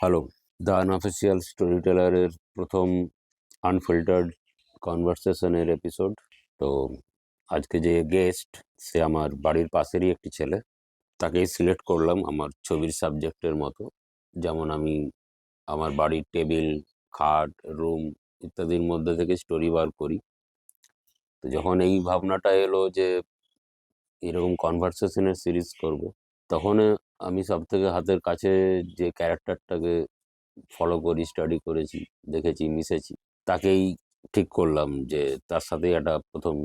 Hello, the unofficial story টেলারের প্রথম unfiltered কনভারসেশনের episode. তো আজকে যে গেস্ট, সে আমার বাড়ির পাশেরই একটি ছেলে। তাকেই সিলেক্ট করলাম আমার ছবির সাবজেক্টের মতো। যেমন আমি আমার বাড়ির টেবিল, খাট, রুম ইত্যাদির মধ্যে থেকে স্টোরি বার করি। তো যখন এই ভাবনাটা এলো যে এরকম কনভারসেশনের সিরিজ করব, তখন আমি সব থেকে হাতের কাছে যে ক্যারেক্টারটাকে ফলো করি, স্টাডি করেছি, দেখেছি, মিশেছি, তাকেই ঠিক করলাম যে তার সাথেই একটা প্রথম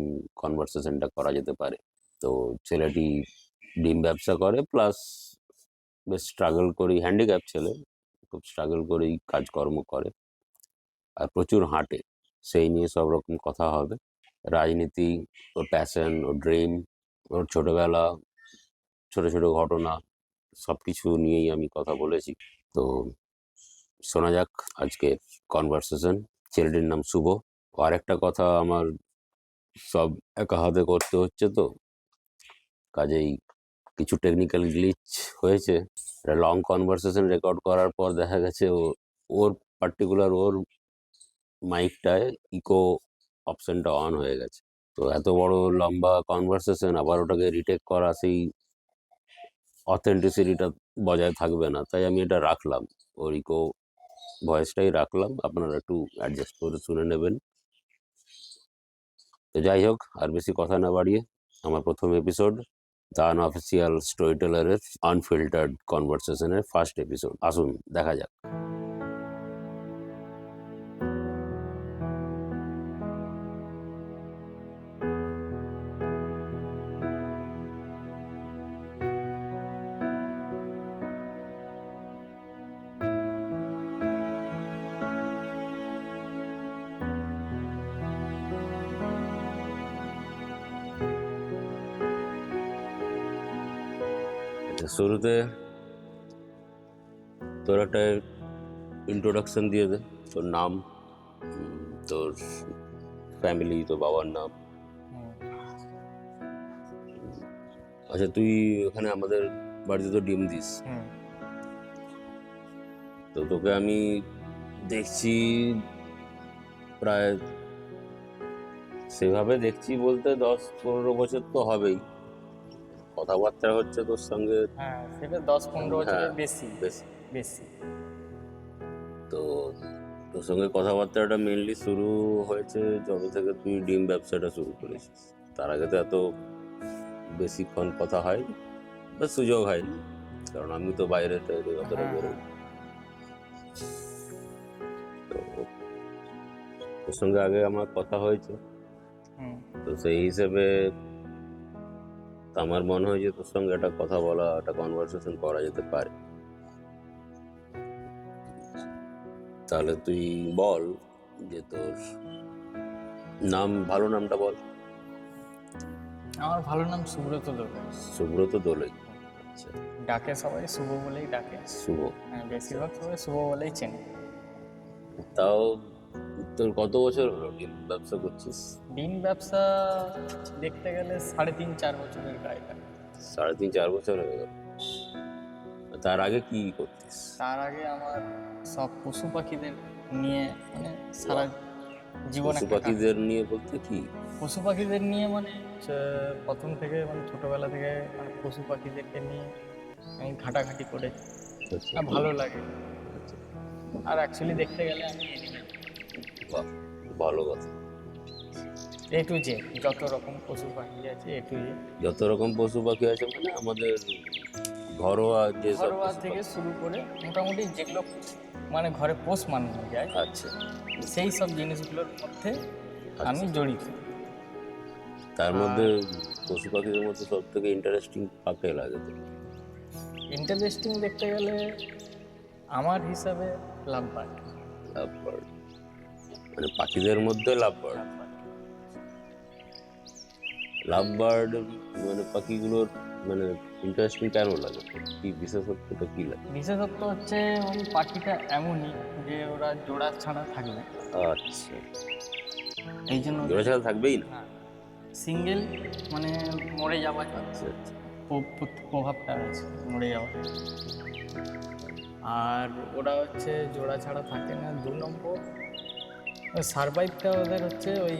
কনভারসেশনটা করা যেতে পারে। তো ছেলেটি ডিম ব্যবসা করে, প্লাস বেশ স্ট্রাগল করেই, হ্যান্ডিক্যাপ ছেলে, খুব স্ট্রাগল করেই কাজকর্ম করে আর প্রচুর হাঁটে। সেই নিয়ে সব রকম কথা হবে। রাজনীতি, ওর প্যাশন, ওর ড্রিম, ওর ছোটবেলা, ছোট ছোট ঘটনা, সব কিছু নিয়েই আমি কথা বলেছি। তো শোনা যাক আজকে কনভারসেশন। ছেলেটির নাম শুভ। আর একটা কথা, আমার সব একা হাতে করতে হচ্ছে, তো কাজেই কিছু টেকনিক্যাল গ্লিচ হয়েছে। একটা লং কনভারসেশন রেকর্ড করার পর দেখা গেছে ওর পার্টিকুলার ওর মাইকটায় ইকো অপশনটা অন হয়ে গেছে। তো এত বড় লম্বা কনভারসেশন আবার ওটাকে রিটেক করা, সেই অথেন্টিসিটিটা বজায় থাকবে না, তাই আমি এটা রাখলাম, ওর ইকো ভয়েসটাই রাখলাম। আপনারা একটু অ্যাডজাস্ট করে শুনে নেবেন। তো যাই হোক, আর বেশি কথা না বাড়িয়ে আমার প্রথম এপিসোড দ্য আনঅফিসিয়াল স্টোরি টেলারের আনফিল্টার্ড কনভারসেশনের ফার্স্ট এপিসোড। আসুন দেখা যাক। শুরুতে তোর একটা ইন্ট্রোডাকশন দিয়ে দে, তোর নাম, তোর ফ্যামিলি, তোর বাবার নাম। আচ্ছা, তুই ওখানে আমাদের বাড়িতে তো ডিম দিস, তো তোকে আমি দেখছি প্রায়, সেভাবে দেখছি বলতে 10-15 বছর তো হবেই। কথাবার্তা হচ্ছে তোর সঙ্গে, হ্যাঁ, সেটা 10-15 বছরের হ্যাঁ, বেশি বেশি। বেশি। তো তোর সঙ্গে কথাবার্তাটা মেনলি শুরু হয়েছে যবে থেকে তুই ডিম ব্যবসাটা শুরু করেছিস। তার আগে তো এত বেশিক্ষণ কথা হয়নি বা সুযোগ হয়নি, কারণ আমি তো বাইরে টাইরে অতটা হ্যাঁ, বেরোই। তো তোর সঙ্গে আগে আমার কথা হয়েছে, হুম। তো সেই হিসেবে আমার মনে হয় যে তোর সঙ্গে একটা কথা বলা, একটা কনভারসেশন করা যেতে পারে। তাহলে তুই বল যে তোর নাম, ভালো নামটা বল। আমার ভালো নাম সুব্রত দোলে। সুব্রত দোলই। আচ্ছা, ডাকে সবাই শুভ বলেই ডাকে। শুভ। হ্যাঁ, আচ্ছা, বেশিরভাগ সবাই শুভ বলেই চেনে। তাও তোর কত বছর হলো ডিম ব্যবসা করছিস? ডিম ব্যবসা দেখতে গেলে 3.5-4 বছরের গায়ে লাগে। 3.5-4 বছর হয়ে গেল। তার আগে কি করতিস? তার আগে আমার সব পশু পাখিদের নিয়ে, মানে সারা বাহ, জীবন পশু একটা পাখিদের নিয়ে বলতে কি? পশু পাখিদের নিয়ে মানে প্রথম থেকে, মানে ছোটবেলা থেকে মানে পশু পাখিদেরকে নিয়ে আমি ঘাটাঘাটি করেছি। আচ্ছা, আর ভালো লাগে। আচ্ছা, আর অ্যাকচুয়ালি দেখতে গেলে আমি বাহ, ভালো কথা। এ টু জেড যত রকম পশু পাখি আছে, এ টু জেড, যত রকম পশু পাখি আছে মানে আমাদের ঘরোয়া যেসব ঘরোয়া পশু থেকে পাখি। শুরু করে মোটামুটি যেগুলো মানে ঘরে পোষ মানানো যায়, আচ্ছা, সেই সব জিনিসগুলোর মধ্যে আমি আচ্ছা। জড়িত। তার মধ্যে আর পশু পাখিদের মধ্যে সব থেকে ইন্টারেস্টিং কাকে লাগে তোর? ইন্টারেস্টিং দেখতে গেলে আমার হিসাবে লাভ বার্ড। লাভ বার্ড, মানে পাখিদের মধ্যে লাভ বার্ড। লাভ বার্ড মানে পাখিগুলোর মানে ইন্টারেস্টিং কেন লাগে তোর? কি বিশেষত্বটা কি লাগে? বিশেষত্ব হচ্ছে ওই পাখিটা এমনই যে ওরা জোড়া ছাড়া থাকবে, আচ্ছা, এই জন্য জোড়া ছাড়া থাকবেই না। সিঙ্গেল মানে মরে যাওয়া আচ্ছা, আচ্ছা। প্রভাবটা আছে, মরে যাওয়া। আর ওরা হচ্ছে জোড়া ছাড়া থাকে না। 2 নম্বর সারভাইভটা ওদের হচ্ছে ওই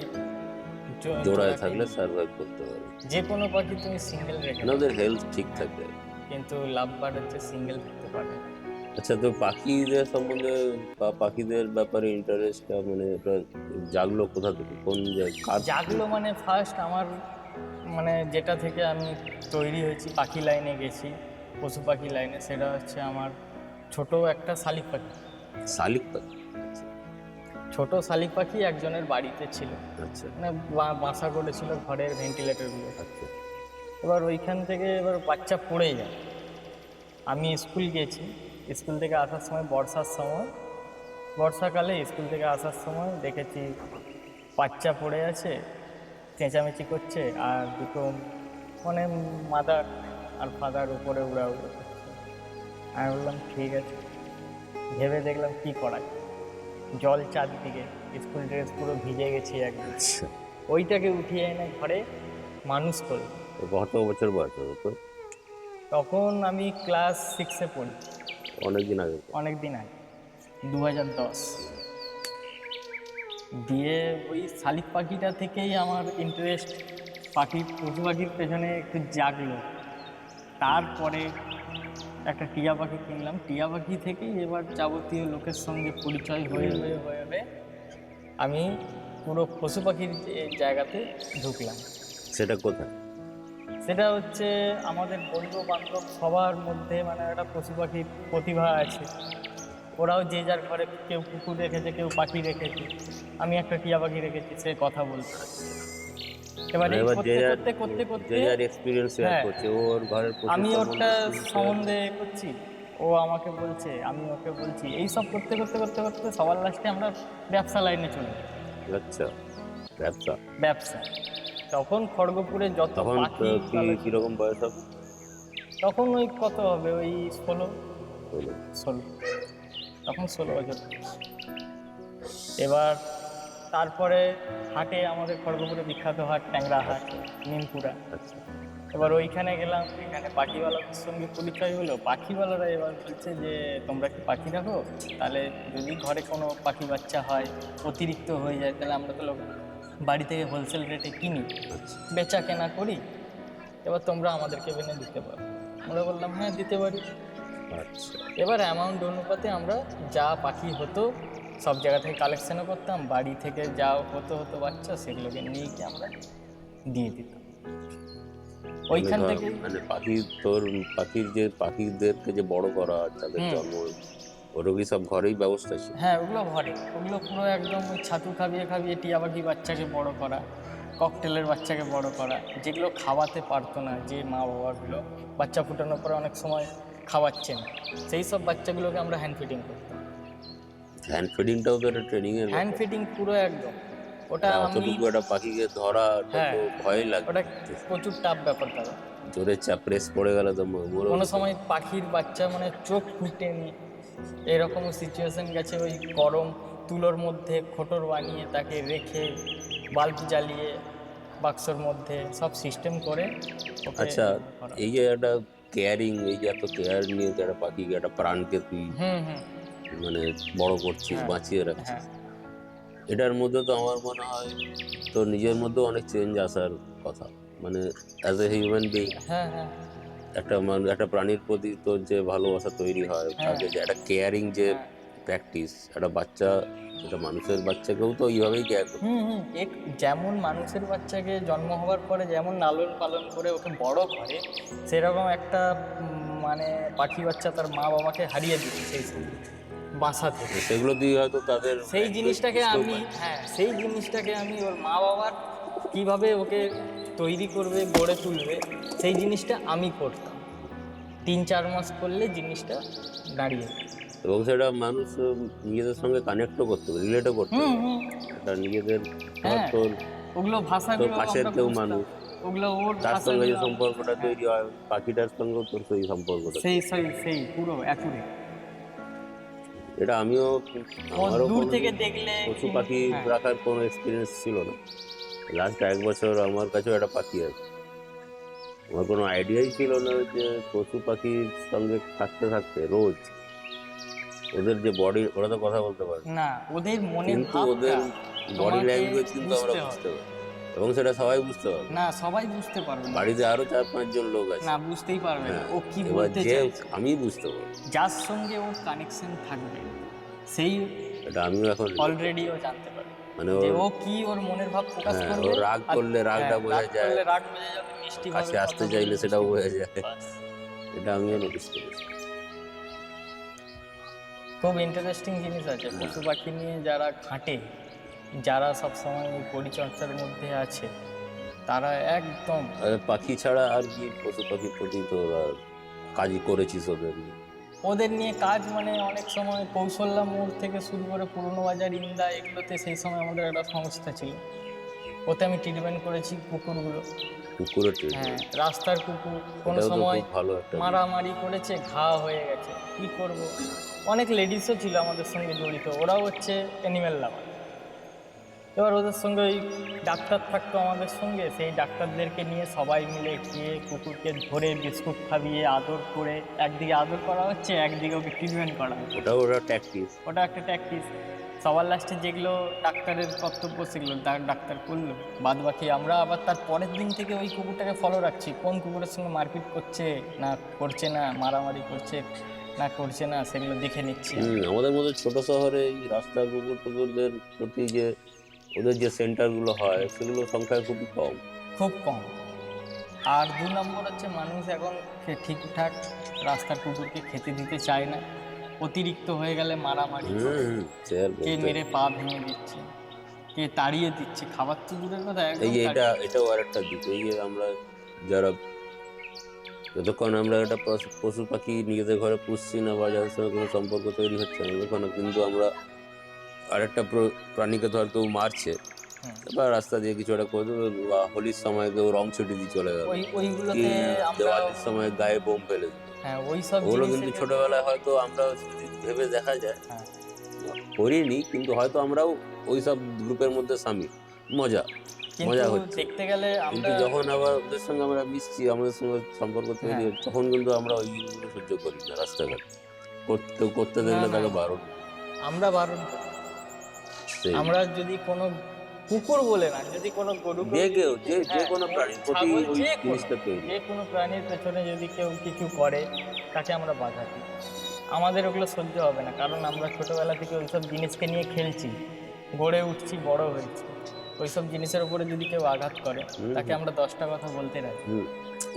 জোড়ায় জোড়াতেই। থাকলে সার্ভাইভ করতে পারে, যে কোনো পাখি তুমি সিঙ্গেল রেখে না দাও, ওদের হেলথ ঠিক থাকবে। কিন্তু লাভ বার্ড হচ্ছে সিঙ্গেল থাকতে পারে না। আচ্ছা, তো পাখিদের সম্বন্ধে বা পাখিদের ব্যাপারে ইন্টারেস্টটা মানে এটা জাগলো কোথা থেকে, কোন কার? জাগলো মানে ফার্স্ট আমার মানে যেটা থেকে আমি তৈরি হয়েছি পাখি লাইনে গেছি, পশু পাখি লাইনে, সেটা হচ্ছে আমার ছোট একটা শালিক পাখি। শালিক পাখি? ছোট শালিক পাখি একজনের বাড়িতে ছিল, আচ্ছা মানে বাসা করেছিল ঘরের ভেন্টিলেটরগুলো। আচ্ছা। এবার ওইখান থেকে এবার বাচ্চা পড়ে যায়। আমি স্কুল গেছি, স্কুল থেকে আসার সময় বর্ষার সময়, বর্ষাকালে স্কুল থেকে আসার সময় দেখেছি বাচ্চা পড়ে আছে, চেঁচামেচি করছে, আর দুটো মানে মাদার আর ফাদার উপরে উড়াউড়ি করছে। আমি বললাম ঠিক আছে, ভেবে দেখলাম কি করা যায়। জল চারদিকে, স্কুল ড্রেস পুরো ভিজে গেছি একদম। আচ্ছা, ওইটাকে উঠিয়ে এনে ঘরে মানুষ করলাম। তো কত বছর বয়স হবে তো? তখন আমি ক্লাস 6-এ পড়ি, অনেকদিন আগে। অনেক দিন আগে, 2010। দিয়ে ওই শালিক পাখিটা থেকেই আমার ইন্টারেস্ট পশু পাখির পেছনে একটু জাগলো। তারপরে একটা টিয়া পাখি কিনলাম, টিয়া পাখি থেকেই এবার যাবতীয় লোকের সঙ্গে পরিচয় হয়ে হয়ে হয়ে হয়ে আমি পুরো পশু পাখির যে জায়গাতে ঢুকলাম। সেটা কোথায়? সেটা হচ্ছে আমাদের বন্ধু বান্ধব সবার মধ্যে মানে একটা পশু পাখির প্রতিভা আছে। ওরাও যে যার ঘরে কেউ কুকুর রেখেছে, কেউ পাখি রেখেছে, আমি একটা টিয়া পাখি রেখেছি, সে কথা বলছে। এবারে এবার করতে করতে করতে যে করতে যার এক্সপিরিয়েন্স শেয়ার হ্যাঁ, করছে, ওর ঘরের পশু আমি ওরটা সম্বন্ধে সম্বন্ধে করছি, ও আমাকে বলছে, আমি ওকে বলছি, এই সব করতে করতে করতে করতে সবার লাস্টে আমরা ব্যবসা লাইনে চলে যাই। আচ্ছা, ব্যবসা। ব্যবসা। তখন খড়গপুরে যত তখন পাখি কি কিরকম বয়স হবে? তখন ওই কত হবে, ওই 16 বলো। 16, তখন 16 বছর। এবার তারপরে হাটে, আমাদের খড়গপুরে বিখ্যাত হাট ট্যাংরা হাট, নিমপুরা। আচ্ছা, এবার ওইখানে গেলাম, এখানে পাখিওয়ালাদের সঙ্গে পরিচয় হলো। পাখিওয়ালারা এবার বলছে যে তোমরা কি পাখি রাখো, তাহলে যদি ঘরে কোনো পাখি বাচ্চা হয়, অতিরিক্ত হয়ে যায়, তাহলে আমরা তো বাড়ি থেকে হোলসেল রেটে কিনি, আচ্ছা, বেচা কেনা করি, এবার তোমরা আমাদেরকে এনে দিতে পারো। আমরা বললাম হ্যাঁ দিতে পারি। আচ্ছা। এবার অ্যামাউন্ট অনুপাতে আমরা যা পাখি হতো সব জায়গা থেকে কালেকশনও করতাম, বাড়ি থেকে যা হতো বাচ্চা সেগুলোকে নিয়ে গিয়ে আমরা দিয়ে দিতাম। ওইখান থেকে মানে পাখির যে পাখিদেরকে যে বড় করা, তাদের জন্ম, ওরও কি সব ঘরেই ব্যবস্থা ছিল? হ্যাঁ, ওগুলো ঘরে, ওগুলো পুরো একদম ওই ছাতু খাবিয়ে খাবিয়ে টিয়া পাখি বাচ্চাকে বড় করা, ককটেলের বাচ্চাকে বড় করা, যেগুলো খাওয়াতে পারতো না, যে মা বাবাগুলো বাচ্চা ফুটানোর পরে অনেক সময় খাওয়াচ্ছেন, সেই সব বাচ্চাগুলোকে আমরা হ্যান্ড ফিডিং করতাম। হ্যান্ড ফিডিংটাও তো একটা ট্রেনিং এর হ্যান্ড ব্যাপার। ফিডিং পুরো একদম, ওটা আমি অতটুকু একটা পাখিকে ধরা হ্যাঁ, তো ভয় লাগে, ওটা প্রচুর টাফ ব্যাপার দাদা। জোরে চাপ প্রেস পড়ে গেলে তো মরে কোনো যেত। সময় পাখির বাচ্চা মানে চোখ ফুটেনি, এরকমও সিচুয়েশন গেছে। ওই গরম তুলোর মধ্যে খোটর বানিয়ে তাকে রেখে বাল্ব জ্বালিয়ে বাক্সর মধ্যে সব সিস্টেম করে ওকে আচ্ছা, করা। এই যে একটা কেয়ারিং, এই যে এত কেয়ার নিয়ে যে একটা পাখিকে, একটা প্রাণকে তুই হুম হুম মানে বড় করছিস, হ্যাঁ, বাঁচিয়ে রাখছিস, হ্যাঁ এটার মধ্যে তো আমার মনে হয় তোর নিজের মধ্যেও অনেক চেঞ্জ আসার কথা। মানে অ্যাজ এ হিউম্যান বিং, হ্যাঁ হ্যাঁ একটা প্রাণীর প্রতি তোর যে ভালোবাসা তৈরি হয়, হ্যাঁ, তাকে যে একটা কেয়ারিং যে হ্যাঁ। প্র্যাকটিস, একটা মানুষের বাচ্চাকেও তো এইভাবেই কেয়ার করতে হুম হুম যেমন মানুষের বাচ্চাকে জন্ম হওয়ার পরে যেমন লালন পালন করে ওকে বড় করে, সেরকম একটা মানে পাখি বাচ্চা তার মা বাবাকে হারিয়ে দিচ্ছে সেই বাসা থেকে। হয়। সেগুলো দিয়ে হয়তো তাদের সেই জিনিসটাকে বুঝতেও আমি পারে। সেই জিনিসটাকে আমি ওর মা বাবার কিভাবে ওকে তৈরি করবে, গড়ে তুলবে, সেই জিনিসটা আমি করতাম। 3-4 মাস করলে জিনিসটা দাঁড়িয়ে যেত। এবং সেটা মানুষ নিজেদের সঙ্গে কানেক্টও করতে পারে, রিলেটও করতে হুম পারে। হুম এটা নিজেদের হ্যাঁ, তোর ওগুলো তোর ভাষাগুলো পাশের আমরা কেউ বুঝতাম, মানুষ, ওগুলো ওর তার সঙ্গে যে ভাষাগুলো সম্পর্কটা তৈরি হয়, পাখিটার সঙ্গেও তোর সেই সম্পর্কটা সেই তৈরি হয়। সেই সেই পুরো অ্যাকুরেট। এটা আমিও, ও আমারও দূর কোনো থেকে দেখলে পশু পাখি হ্যাঁ, রাখার কোনো এক্সপিরিয়েন্স ছিল না। লাস্ট 1 বছর আমার কাছেও একটা পাখি আছে। আমার কোনো আইডিয়াই ছিল না যে পশু পাখির সঙ্গে থাকতে থাকতে রোজ ওদের যে বডি, ওরা তো কথা বলতে পারে না, ওদের মনের কিন্তু ভাবটা ওদের বডি তোমাকে ল্যাঙ্গুয়েজ কিন্তু আমরা বুঝতে বুঝতে হবে। পারি, এবং সেটা সবাই বুঝতে পারবে। না, সবাই বুঝতে পারবে না, বাড়িতে আরো 4-5 জন লোক আছে, না বুঝতেই পারবে না হ্যাঁ, ও কি এবার বলতে যে চাইছে। আমি বুঝতে পারবো, যার সঙ্গে ওর কানেকশন থাকবে সেই এটা আমিও এখন অলরেডি ও জানতে পারবে মানে যে ওর, ও কি ওর মনের ভাব প্রকাশ হ্যাঁ, ও করবে। রাগ আর করলে রাগটা বোঝা রাগ যায়, করলে রাগ বোঝা যাবে, মিষ্টি ভাবে কাছে আসতে কথা বললে চাইলে সেটাও মিষ্টি বোঝা ভাবে। যায়। বাস। এটা আমিও নোটিস করেছি। খুব ইন্টারেস্টিং জিনিস আছে পশু পাখি নিয়ে, যারা ঘাঁটে, যারা সবসময় এই পরিচর্যার মধ্যে আছে, তারা একদম আর পাখি ছাড়া আর কি পশু পাখির প্রতি তো আর কাজই করেছিস ওদের নিয়ে? ওদের নিয়ে কাজ মানে অনেক সময় কৌশল্যা মোড় থেকে শুরু করে পুরনো বাজার, ইন্দা, এগুলোতে সেই সময় আমাদের একটা সংস্থা ছিল, ওতে আমি ট্রিটমেন্ট করেছি কুকুরগুলো। কুকুরের হ্যাঁ, ট্রিটমেন্ট, রাস্তার কুকুর কোনো এটাও তো সময় খুব ভালো একটা দিক। মারামারি করেছে, ঘা হয়ে গেছে, কি করব। অনেক লেডিসও ছিল আমাদের সঙ্গে জড়িত, ওরাও হচ্ছে অ্যানিম্যাল লাভার। এবার ওদের সঙ্গে ওই ডাক্তার থাকতো আমাদের সঙ্গে, সেই ডাক্তারদেরকে নিয়ে সবাই মিলে গিয়ে কুকুরকে ধরে বিস্কুট খাইয়ে আদর করে, একদিকে আদর করা হচ্ছে, একদিকে ওকে ট্রিটমেন্ট করা হচ্ছে। ওটাও ওরা ট্যাকটিস। ওটা একটা ট্যাকটিস। সবার লাস্টে যেগুলো ডাক্তারের কর্তব্য সেগুলো ডাক্তার করলো, বাদ বাকি আমরা আবার তার পরের দিন থেকে ওই কুকুরটাকে ফলো রাখছি, কোন কুকুরের সঙ্গে মারপিট করছে না করছে না, মারামারি করছে না করছে না, সেগুলো দেখে নিচ্ছি। আমাদের মধ্যে ছোট শহরে এই রাস্তার কুকুর টুকুরদের প্রতি যে ওদের যে সেন্টারগুলো হয় সেগুলো সংখ্যা খুবই কম। খুব কম। আর 2 নম্বর হচ্ছে মানুষ এখন ঠিকঠাক রাস্তার কুকুরকে খেতে দিতে চায় না, অতিরিক্ত হয়ে গেলে মারামারি করে, সে আর কে বলতে, মেরে পা ভেঙে দিচ্ছে, কে তাড়িয়ে দিচ্ছে, খাবার তো দূরের কথা, এই একদম যে তাড়িয়ে এটাও আর একটা দিক। এই যে আমরা যারা, যতক্ষণ আমরা একটা পশু পাখি নিজেদের ঘরে পুষছি না বা যাদের সঙ্গে কোনো সম্পর্ক তৈরি হচ্ছে না, ততক্ষণ কিন্তু আমরা আরেকটা প্রাণীকে ধর কেউ মারছে, হুম। বা রাস্তা দিয়ে কিছু একটা করে দেবে, বা হোলির সময় কেউ রং ছুটি দিয়ে চলে গেল, কি ওইগুলোতে আমরা, দেওয়ালির সময় গায়ে বোম ফেলে দিল, হ্যাঁ ওই সব ওগুলো জিনিসে কিন্তু যদি, ছোটবেলায় হয়তো আমরা যদি ভেবে দেখা যায় হ্যাঁ করিনি, কিন্তু হয়তো আমরাও ওই সব গ্রুপের মধ্যে সামিল, মজা কিন্তু মজা হচ্ছে। দেখতে গেলে কিন্তু আমরা, যখন আবার ওদের সঙ্গে আমরা মিশছি, আমাদের সঙ্গে সম্পর্ক তৈরি হ্যাঁ হচ্ছে, তখন কিন্তু আমরা ওই জিনিসগুলো সহ্য করি না। রাস্তাঘাটে কেউ করতে না দেখলে না তাকে বারণ, আমরা বারণ করি। সেই আমরা যদি কোনো কুকুর বলে না, যদি কোনো গরু যে কেউ যে যে হ্যাঁ কোনো প্রাণীর প্রতি ছাগল, ওই জিনিসটা তৈরি। যে কোনো প্রাণীর পেছনে যদি কেউ কিছু করে, তাকে আমরা বাধা দিই। আমাদের ওগুলো সহ্য হবে না, কারণ আমরা ছোটবেলা থেকে ওইসব জিনিসকে নিয়ে খেলছি, গড়ে উঠছি, বড় হয়েছি। ওইসব জিনিসের উপরে যদি কেউ আঘাত করে, হুম তাকে হুম আমরা 10টা কথা বলতে রাজি। হুম।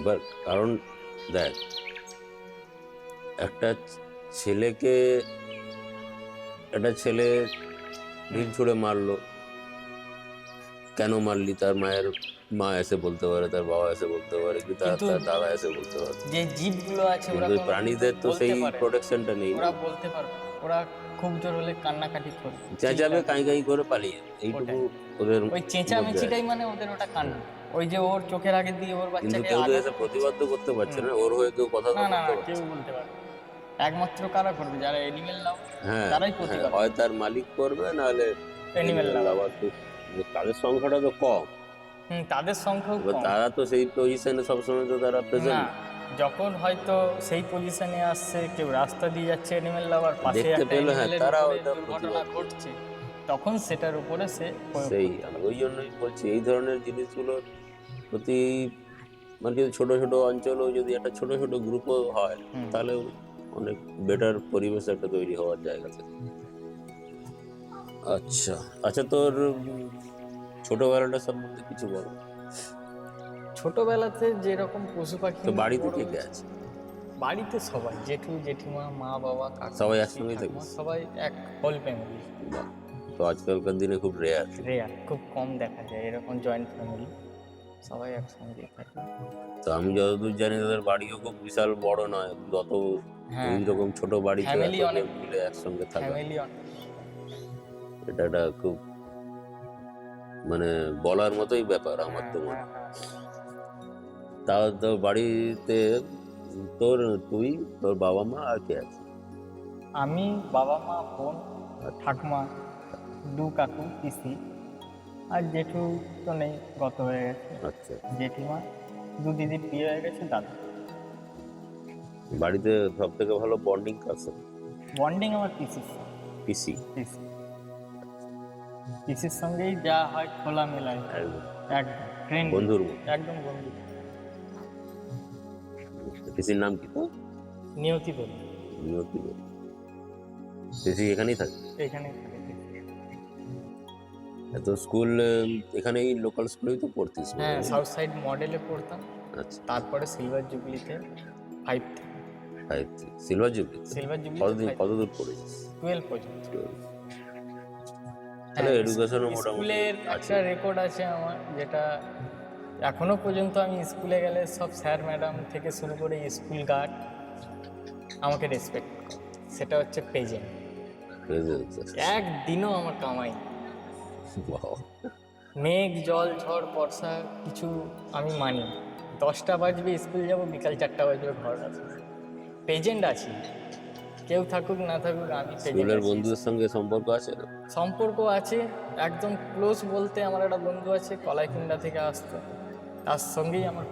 এবার কারণ দেখ, একটা ছেলেকে, একটা ছেলে ঢিল ছুঁড়ে মারলো, কেন মারলি, তার মায়ের মা এসে বলতে পারে, তার বাবা এসে বলতে পারে, কি তার কিন্তু তার দাদা এসে বলতে পারে, যে জীবগুলো আছে ওরা কিন্তু ওই কোনো প্রাণীদের তো বলতে সেই পারে না। প্রোটেকশনটা নেই না। ওরা বলতে পারবে না। ওরা খুব জোর হলে কান্নাকাটি করবে, চেঁচাবে, চিল্লাবে। কাঁই কাঁই করে পালিয়ে যাবে, এইটুকু ওটাই, ওদের ওই মধ্যে আছে। চেঁচামেচিটাই মানে ওদের ওটা কান্না। ওই যে ওর চোখের আগে দিয়ে ওর কিন্তু বাচ্চাকে কেউ তো আঘাত এসে করছে। প্রতিবাদ তো করতে পারছে হুম। না, ওর হয়ে কেউ কথা তো না না বলতে না, কেউ পারছে না। বলতে পারবে না। একমাত্র কারা করবে? যারা এনিমেল লাভ, হ্যাঁ, তারাই হ্যাঁ, প্রতিবাদ হয় করবে। তার মালিক করবে, নাহলে এনিমেল এনিম্যাল লাভার। লাভার তো, তাদের সংখ্যাটা তো কম। তাদের সংখ্যাও এবার কম। তারা তো সেই পজিশনে সবসময় তো তারা না, প্রেজেন্ট, যখন হয়তো সেই পজিশনে আসছে, কেউ রাস্তা দিয়ে যাচ্ছে এনিমেল লাভার, পাশে দেখতে একটা পেলো, হ্যাঁ, এনিমেলের তারা উপরে ওইটা দুর্ঘটনা প্রতিবাদ করবে। ঘটছে, তখন সেটার উপরে সে প্রয়োগ সেই করতে আমি পারে। ওই জন্যই বলছি, এই ধরনের জিনিসগুলোর প্রতি, মানে যদি ছোট ছোট অঞ্চলেও যদি একটা ছোট ছোট গ্রুপও হয়, হুম। তাহলে অনেক বেটার পরিবেশ একটা তৈরি হওয়ার জায়গা থেকে। আচ্ছা, আচ্ছা, তোর ছোটবেলাটা সম্বন্ধে কিছু বল। ছোটবেলাতে যেরকম পশু পাখি তো নিয়ে বাড়িতে বড় কে কে হয়েছে, আছে? বাড়িতে সবাই, জেঠু জেঠিমা, মা বাবা, কাকা সবাই মাসি একসঙ্গেই ঠাকুমা, থাকিস? সবাই এক হোল ফ্যামিলি। বাহ, তো আজকালকার দিনে খুব রেয়ার। রেয়ার, খুব কম দেখা যায় এরকম জয়েন্ট ফ্যামিলি, সবাই একসঙ্গে থাকে। তো আমি যতদূর জানি তোদের বাড়িও খুব বিশাল বড় নয়, অত হ্যাঁ ওই হ্যাঁ, রকম ছোট বাড়িতে ফ্যামিলি এতজন অনেক, মিলে একসঙ্গে থাকা, ফ্যামিলি অনেক। এটা একটা খুব, মানে বলার মতোই ব্যাপার আমার হ্যাঁ তো মনে হ্যাঁ হয়। হ্যাঁ। তাও তো বাড়িতে তোর, তুই, তোর বাবা মা আর কে আছে? আমি, বাবা মা, বোন, আচ্ছা, ঠাকুমা, 2 কাকু পিসি, আর জেঠু তো নেই, গত হয়ে গেছে। আচ্ছা। জেঠিমা, 2 দিদির বিয়ে হয়ে গেছে, দাদা। বাড়িতে সব থেকে ভালো বন্ডিং কার সাথে? বন্ডিং আমার পিসির পিসি? পিসির সঙ্গেই যা হয় খোলামেলায়, একদম একদম ফ্রেন্ড, বন্ধুর মতো। একদম বন্ধু। পিসির নাম কি তো? নিয়তি বল। নিয়তি বল। পিসি এখানেই থাকে? এখানে তো স্কুল এখানেই লোকাল স্কুলেই তো পড়তিস? হ্যাঁ, সাউথ সাইড মডেলে পড়তাম, আচ্ছা, তারপরে সিলভার জুবলিতে 5 থেকে। Silver jubilee? সিলভার জুবলি কতদূর পড়েছিস? 12 পর্যন্ত। তাহলে হ্যাঁ, এডুকেশনও মোটামুটি স্কুলের একটা রেকর্ড আছে আমার, যেটা এখনো পর্যন্ত আমি স্কুলে গেলে সব স্যার ম্যাডাম থেকে শুরু করে স্কুল গার্ড আমাকে রেসপেক্ট করে। সেটা হচ্ছে প্রেজেন্ট। একদিনও আমার কামাই নেই। মেঘ জল ঝড় বর্ষা কিছু আমি মানি। 10টা বাজবে স্কুল যাব, বিকাল 4টা বাজবে ঘর আসবো, প্রেজেন্ট আছি। কেউ থাকুক না থাকুক আমি স্কুলের বন্ধুদের সঙ্গে সম্পর্ক আছে? সম্পর্ক আছে, একদম ক্লোজ বলতে আমার একটা বন্ধু আছে কলাইকুণ্ডা থেকে আসতো, তার সঙ্গেই আমার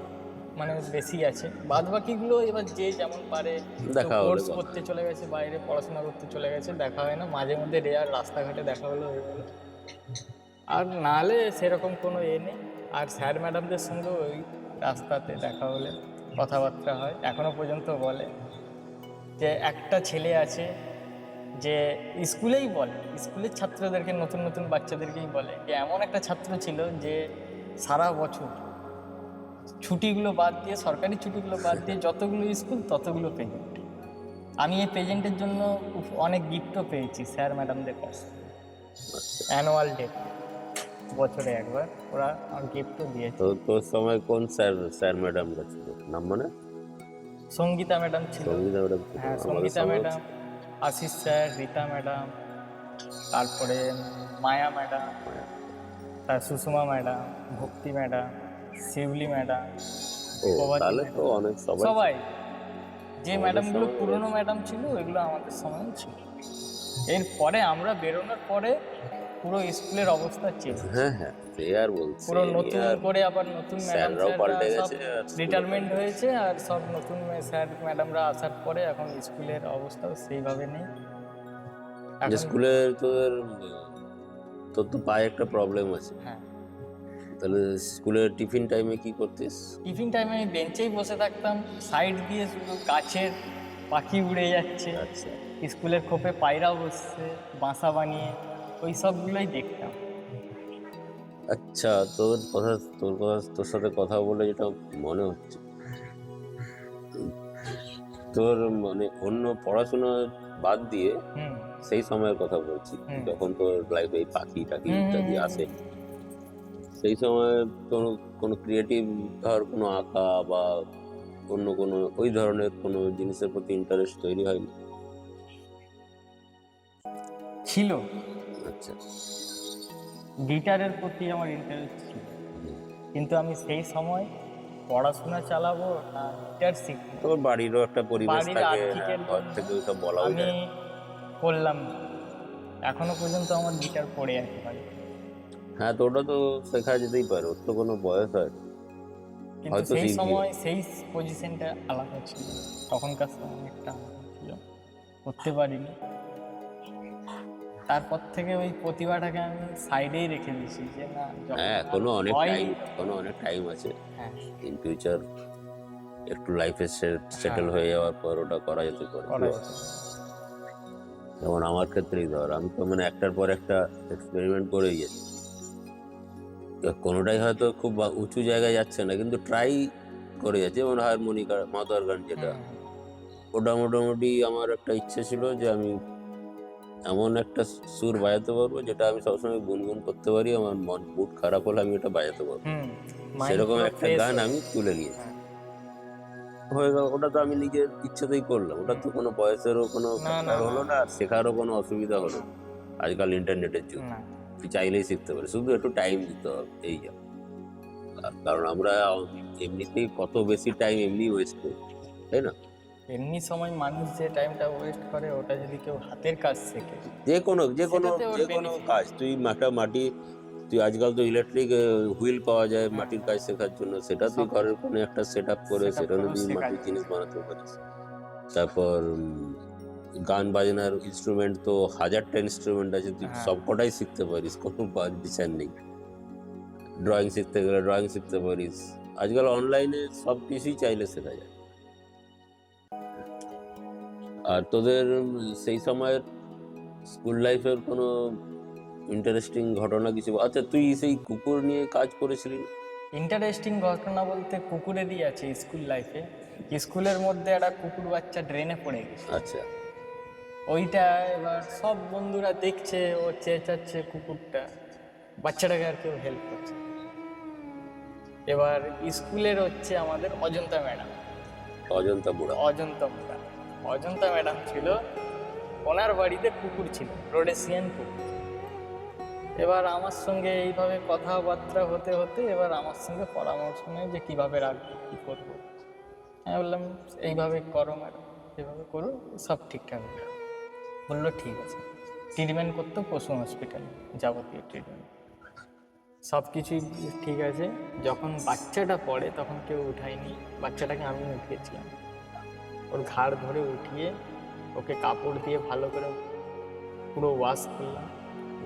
মানে বেশি আছে। বাদ বাকিগুলো এবার যে যেমন পারে, কোর্স করতে চলে গেছে, বাইরে পড়াশোনা করতে চলে গেছে, দেখা হয় না। মাঝে মধ্যে রেয়ার রাস্তাঘাটে দেখা হলো, হয়ে গেলো। আর নাহলে সেরকম কোনো নেই। আর স্যার ম্যাডামদের সঙ্গে ওই রাস্তাতে দেখা হলে কথাবার্তা হয়। এখনো পর্যন্ত বলে যে একটা ছেলে আছে যে স্কুলেই বলে, স্কুলের ছাত্রদেরকে, নতুন নতুন বাচ্চাদেরকেই বলে যে এমন একটা ছাত্র ছিল যে সারা বছর ছুটিগুলো বাদ দিয়ে, সরকারি ছুটিগুলো বাদ দিয়ে যতগুলো স্কুল ততগুলো প্রেজেন্ট। আমি এই প্রেজেন্টের জন্য অনেক গিফটও পেয়েছি স্যার ম্যাডামদের কাছে। অ্যানুয়াল ডে বছরে একবার ওরা আমার গিফটও দিয়েছে। তো তোর সময় কোন স্যার ম্যাডামরা ছিল, নাম মানে? সঙ্গীতা ম্যাডাম ছিল। সঙ্গীতা ম্যাডাম? হ্যাঁ, Sangeeta madam, Ashish sir, Rita madam, তারপরে মায়া ম্যাডাম, তার Sushma madam, Bhakti madam, Shiuli madam, তাহলে তো অনেক সবাই যে ম্যাডামগুলো পুরনো ম্যাডাম ছিল ওইগুলো আমাদের সময় ছিল। এরপরে আমরা বেরোনোর পরে পুরো স্কুলের অবস্থা চেঞ্জ। হ্যাঁ হ্যাঁ, সে আর বলছি, পুরো নতুন করে আবার নতুন স্যাররাও পাল্টে গেছে, রিটায়ারমেন্ট হয়েছে, আর সব নতুন স্যার ম্যাডামরা আসার পরে এখন স্কুলের অবস্থাও সেইভাবে নেই। স্কুলে তোর তো পায়ে একটা প্রবলেম আছে। হ্যাঁ, তাহলে স্কুলের টিফিন টাইমে কি করতিস? টিফিন টাইমে আমি বেঞ্চেই বসে থাকতাম, সাইড দিয়ে শুধু গাছের পাখি উড়ে যাচ্ছে, আচ্ছা, স্কুলের খোপে পায়রা বসছে বাসা বানিয়ে, ওই সবগুলোই দেখতাম। আচ্ছা, তোর সাথে কথা বলে যেটা মনে হচ্ছে, তোর মানে অন্য পড়াশোনা বাদ দিয়ে সেই সময়ের কথা বলছি, যখন তোর লাইফে এই পাখি টাকি ইত্যাদি আসে, সেই সময় কোনো ক্রিয়েটিভ, ধর কোনো আঁকা বা অন্য কোনো ওই ধরনের কোনো জিনিসের প্রতি ইন্টারেস্ট তৈরি হয়নি? ছিল। আচ্ছা, গিটারের প্রতি আমার ইন্টারেস্ট ছিল, কিন্তু আমি সেই সময় পড়াশোনা চালাবো না গিটার শিখবো, তোর বাড়িরও একটা পরিবেশ থাকে, ঘর থেকে ওইসব বলাও আমি যায়। করলাম না। এখনো পর্যন্ত আমার গিটার পড়ে আছে বাড়ি। হ্যাঁ, তো ওটা তো শেখা যেতেই পারে, ওর তো কোনো বয়স হয় না। কিন্তু সেই সময় সেই পজিশনটা আলাদা ছিল, তখনকার সময় একটা আলাদা ছিল, করতে পারিনি। তারপর থেকে ওই প্রতিভাটাকে আমি সাইডেই রেখে দিয়েছি যে না, হ্যাঁ, এখনো অনেক টাইম আছে। হ্যাঁ, ইন ফিউচার একটু লাইফে সেটেল হয়ে যাওয়ার পর ওটা করা যেতে পারে। যেমন আমার ক্ষেত্রেই ধর, আমি তো মানে একটার পর একটা এক্সপেরিমেন্ট করেই যাচ্ছি। কোনোটাই হয়তো খুব উঁচু জায়গায় যাচ্ছে না, কিন্তু ট্রাই করে যাচ্ছে। যেমন হারমোনিকা, মাদার গান, যেটা ওটা মোটামুটি আমার একটা ইচ্ছে ছিল যে আমি এমন একটা সুর বাজাতে পারবো যেটা আমি সবসময় গুনগুন করতে পারি, আমার মুড খারাপ হলে আমি এটা বাজাতে পারবো, সেরকম একটা গান আমি তুলে নিয়েছি। হয়ে গেল, ওটা তো আমি নিজের ইচ্ছেতেই করলাম, ওটা তো কোনো বয়সেরও কোনো হলো না, আর শেখারও কোনো অসুবিধা হলো না। আজকাল ইন্টারনেটের যুগ, তুই চাইলেই শিখতে পারিস, শুধু একটু টাইম দিতে হবে, এই যা। কারণ আমরা এমনিতেই কত বেশি টাইম এমনি ওয়েস্ট করি, তাই না? এমনি সময় মানুষ যে টাইমটা ওয়েস্ট করে, ওটা যদি কেউ হাতের কাজ শেখে, যে কোনো কাজ, তুই তুই আজকাল তো ইলেকট্রিক হুইল পাওয়া যায় মাটির কাজ শেখার জন্য, সেটা তুই ঘরের কোনো একটা সেট আপ করে সেখানে তুই মাটির জিনিস বানাতে পারিস। তারপর গান বাজনার ইনস্ট্রুমেন্ট তো হাজারটা ইনস্ট্রুমেন্ট আছে, তুই হ্যাঁ। সবকটাই শিখতে পারিস, কোনো বিচার নেই। ড্রয়িং শিখতে গেলে ড্রয়িং শিখতে পারিস, আজকাল অনলাইনে সব কিছুই চাইলে শেখা যায়। আর তোদের সেই সময়ের স্কুল লাইফের কোনো ইন্টারেস্টিং ঘটনা কিছু? আচ্ছা, তুই সেই কুকুর নিয়ে কাজ করেছিলি না? ইন্টারেস্টিং ঘটনা বলতে কুকুরেরই আছে স্কুল লাইফে। স্কুলের মধ্যে একটা কুকুর বাচ্চা ড্রেনে পড়ে গেছে। আচ্ছা, ওইটা এবার সব বন্ধুরা দেখছে, ও চেঁচাচ্ছে কুকুরটা, বাচ্চাটাকে আর কেউ হেল্প করছে না। এবার স্কুলের হচ্ছে আমাদের অজন্তা ম্যাডাম, অজন্তা বুড়া। অজন্তা ম্যাডাম ছিল, ওনার বাড়িতে কুকুর ছিল, রোডেসিয়ান কুকুর। এবার আমার সঙ্গে এইভাবে কথাবার্তা হতে হতে এবার আমার সঙ্গে পরামর্শ নেয় যে কীভাবে রাখবো, কী করবো। আমি বললাম এইভাবে করো ম্যাডাম, এইভাবে করো, সব ঠিকঠাক হবে। বললো ঠিক আছে। ট্রিটমেন্ট করতো পশু হসপিটালে, যাবতীয় ট্রিটমেন্ট সব কিছুই ঠিক আছে। যখন বাচ্চাটা পড়ে তখন কেউ উঠায়নি, বাচ্চাটাকে আমি উঠিয়েছিলাম। ওর ঘাড় ধরে উঠিয়ে ওকে কাপড় দিয়ে ভালো করে পুরো ওয়াশ করলাম,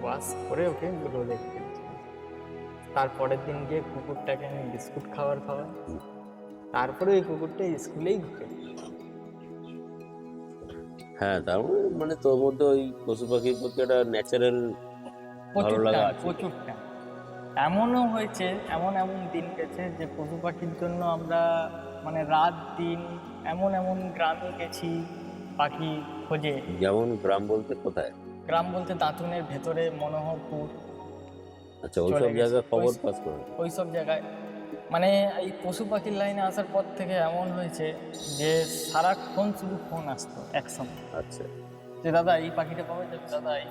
ওয়াশ করে ওকে রোদে রেখে দিয়েছিলাম। তারপরের দিন গিয়ে কুকুরটাকে আমি বিস্কুট খাবার খাওয়াই, তারপরে ওই কুকুরটা স্কুলেই ঢুকে। হ্যাঁ, তার মানে তোর মধ্যে ওই পশু পাখির প্রতি একটা ন্যাচারাল ভালো লাগা আছে। প্রচুরটা এমনও হয়েছে, এমন এমন দিন গেছে যে পশু পাখির জন্য আমরা মানে রাত দিন এমন এমন গ্রামে গেছি পাখি খোঁজে। যেমন গ্রাম বলতে কোথায়? গ্রাম বলতে দাঁতুনের ভেতরে মনোহরপুর। আচ্ছা, ওইসব জায়গায় খবর পাস করে? ওই সব জায়গায় মানে এই পশু পাখির লাইনে আসার পর থেকে এমন হয়েছে যে সারাক্ষণ শুধু ফোন আসতো একসঙ্গে। আচ্ছা, যে দাদা এই পাখিটা পাওয়া যাবে, দাদা এই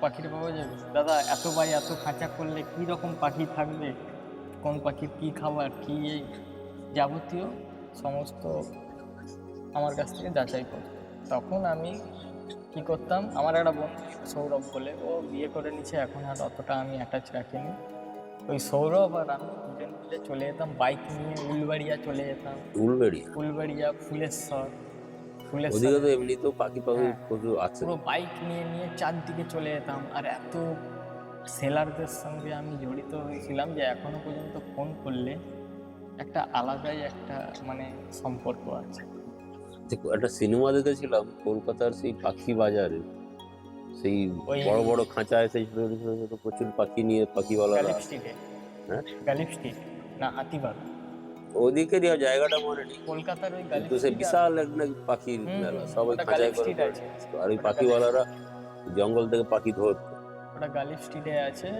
পাখিটা পাওয়া যাবে, দাদা এত বাই এত খাঁচা করলে কী রকম পাখি থাকবে, কোন পাখির কী খাবার, কী এই যাবতীয় সমস্ত আমার কাছ থেকে যাচাই করতো। তখন আমি কি করতাম, আমার একটা বন্ধু সৌরভ বলে, ও বিয়ে করে নিচ্ছে, এখন আর অতটা আমি অ্যাটাচ রাখিনি। ওই সৌরভ আর আমি দুজন মিলে চলে যেতাম বাইক নিয়ে, উলবাড়িয়া চলে যেতাম। উলবাড়িয়া, ফুলেশ্বর। ওদিকে তো এমনিতেও পাখি হ্যাঁ, প্রচুর আছে। পুরো বাইক নিয়ে নিয়ে চারদিকে চলে যেতাম। আর এত সেলারদের সঙ্গে আমি জড়িত হয়েছিলাম যে এখনো পর্যন্ত ফোন করলে একটা আলাদাই একটা মানে সম্পর্ক আছে। একটা সিনেমা দেখেছিলাম কলকাতার সেই পাখি বাজারে, সেই ওই- বড় বড় খাঁচায় সেই ছোট ছোট ছোট প্রচুর পাখি নিয়ে পাখিওয়ালারা। গালিব স্ট্রিটে, হ্যাঁ, গালিব স্ট্রিট না হাতিবাগ, ওদিকেরই জায়গাটা মনে নেই, কলকাতার ওই গালিব কিন্তু সে স্ট্রিটে বিশাল একটা পাখির মেলা, সবাই ওটা খাঁচায় গালিব করে স্ট্রিটে করে আছে। নিয়ে আসতো। আর ওই ওটা পাখিওয়ালারা জঙ্গল থেকে পাখি ধরতো। ওটা গালিব স্ট্রিটে আছে।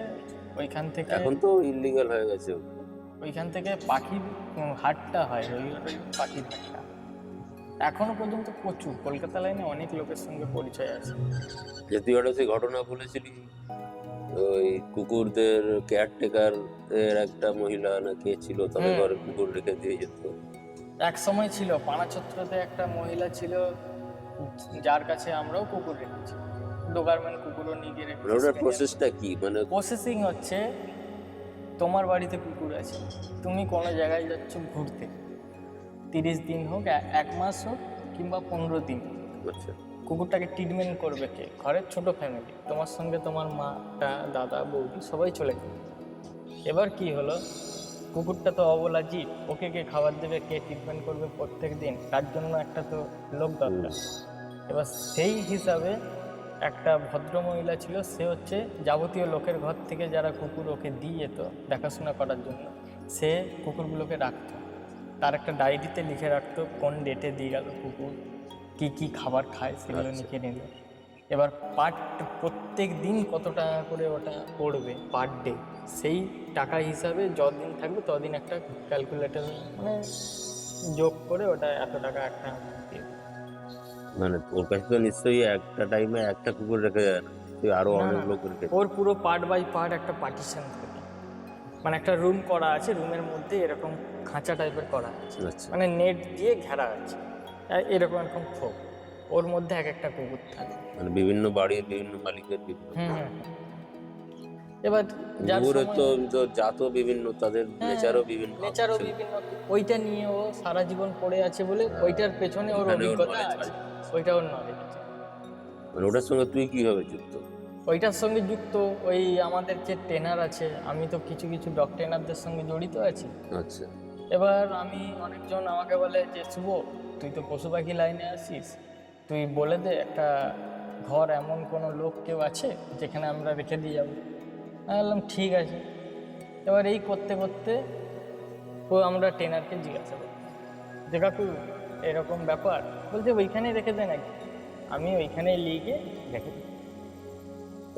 ওইখান থেকে এখন তো ইলিগাল হয়ে গেছে। ওইখান থেকে পাখির হাটটা হয়, ওই পাখির হাটটা এখনো পর্যন্ত প্রচুর। কলকাতা লাইনে অনেক লোকের সঙ্গে পরিচয় আছে। যে তুই একটা সেই ঘটনা বলেছিলি, ওই কুকুরদের কেয়ারটেকার এর একটা মহিলা না কে ছিল, তাদের ঘরে কুকুর রেখে দিয়ে যেত। এক সময় ছিল পানাছত্রতে একটা মহিলা ছিল, যার কাছে আমরাও কুকুর রেখেছি, ডোবারম্যান কুকুরও নিয়ে গিয়ে রেখেছি। ওটার প্রসেসটা কি? মানে প্রসেসিং হচ্ছে, তোমার বাড়িতে কুকুর আছে, তুমি কোনো জায়গায় যাচ্ছ ঘুরতে, 30 দিন হোক, 1 মাস হোক, কিংবা 15 দিন, আচ্ছা, কুকুরটাকে ট্রিটমেন্ট করবে কে? ঘরের ছোট ফ্যামিলি, তোমার সঙ্গে তোমার মাটা, দাদা, বৌদি সবাই চলে গেল। এবার কি হলো, কুকুরটা তো অবলা জীব, ওকে কে খাবার দেবে, কে ট্রিটমেন্ট করবে প্রত্যেক দিন, তার জন্য একটা তো লোক দরকার। এবার সেই হিসাবে একটা ভদ্র মহিলা ছিল, সে হচ্ছে যাবতীয় লোকের ঘর থেকে যারা কুকুর ওকে দিয়ে যেত দেখাশোনা করার জন্য, সে কুকুরগুলোকে রাখতো, তার একটা ডায়েরিতে লিখে রাখতো কোন ডেটে দিয়ে গেল কুকুর, কি কি খাবার খায় সেগুলো লিখে নিল। এবার প্রত্যেক দিন কত টাকা করে ওটা পড়বে পার ডে, সেই টাকা হিসাবে যতদিন থাকবে ততদিন একটা ক্যালকুলেটর মানে যোগ করে ওটা এত টাকা একটা দিয়ে দেবে। মানে ওর কাছে তো নিশ্চয়ই একটা টাইমে একটা কুকুর রেখে যায় না, তুই আরো না, অনেক না, লোক রেখে। ওর পুরো পার্ট বাই পার্ট একটা পার্টিশন থাকে, মানে একটা রুম করা আছে, রুমের মধ্যে এরকম খাঁচা টাইপের করা আছে, আচ্ছা, মানে নেট দিয়ে ঘেরা আছে, এরকম এরকম থোক, ওর মধ্যে এক একটা কুকুর থাকে। মানে বিভিন্ন বাড়ির বিভিন্ন মালিকের বিভিন্ন এবার যার কুকুরের তো সময়- তো জাতও বিভিন্ন, তাদের নেচারও বিভিন্ন। নেচারও বিভিন্ন, ওইটা নিয়ে ও সারা জীবন পড়ে আছে বলে ওইটার পেছনে ওর ওখানে ওর অভিজ্ঞতা knowledge আছে, আছে। ওইটা ওর নলেজ আছে। মানে ওটার সঙ্গে তুই কিভাবে যুক্ত? ওইটার সঙ্গে যুক্ত ওই আমাদের যে ট্রেনার আছে, আমি তো কিছু কিছু ডগ ট্রেনারদের সঙ্গে জড়িত আছি। আচ্ছা। এবার আমি অনেকজন আমাকে বলে যে শুভ, তুই তো পশু পাখি লাইনে আসিস, তুই বলে দে একটা ঘর এমন কোনো লোক কেউ আছে যেখানে আমরা রেখে দিয়ে যাবো। আমি বললাম ঠিক আছে। এবার এই করতে করতে আমরা ট্রেনারকে জিজ্ঞাসা করি যে কাকু এরকম ব্যাপার, বলছে ওইখানেই রেখে দে নাকি। আমি ওইখানেই নিয়ে গিয়ে রেখে দিই।